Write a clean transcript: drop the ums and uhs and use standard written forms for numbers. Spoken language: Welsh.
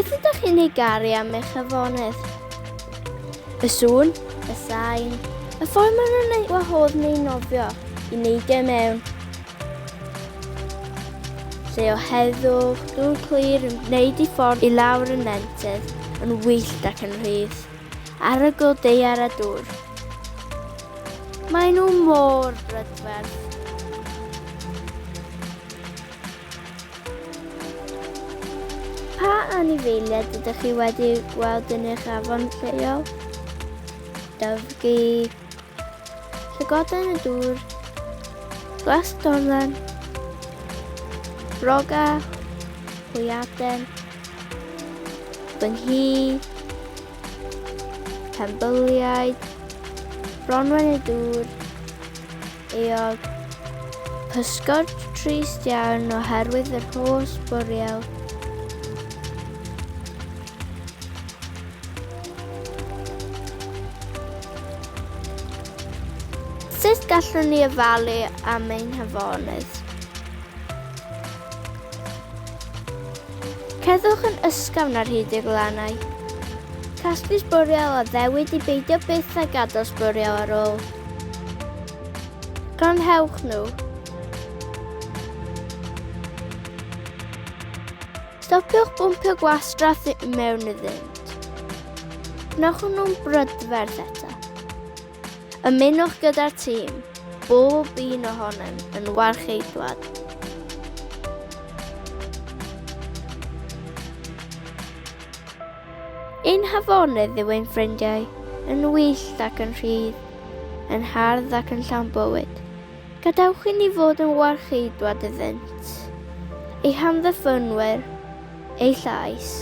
Beth ydych chi'n ei garu am eich afonydd? Y sŵn, y sain, y ffordd maen nhw'n ei wahodd neu nofio i neidio mewn. Lle o heddwch, dŵr clir yn gwneud i ffordd i lawr y nentydd yn wyllt ac yn rhydd, arogl deiar a dŵr. Maen nhw mor brydferth. Pa anifeiliaid ydych chi wedi gweld yn eich afon lleol? Dyfgu, llygoden y dŵr, glasdorlan, roga, hwyaden, bynghi, penbyliaid, bronwen y dŵr, eog, pysgod trist iawn oherwydd yr hos boreal. Sut gallwn ni ofalu am ein hafonydd? Ceddwch yn ysgafn ar hyd y glannau. Casglus boreal a ddewid i beidio byth ag ados boreal ar ôl. Gronhewch nhw. Stopiwch bwmpio gwastraff mewn iddynt. Gnewch nhw'n brydferth eto. Ymunwch gyda'r tîm, bob un ohonom yn warcheidwad. Un hafonydd yw ein ffrindiau, yn wyllt ac yn rhydd, yn hardd ac yn llawn bywyd. Gadewch i ni fod yn warcheidwad iddynt, eu hamddiffynwyr, eu llais.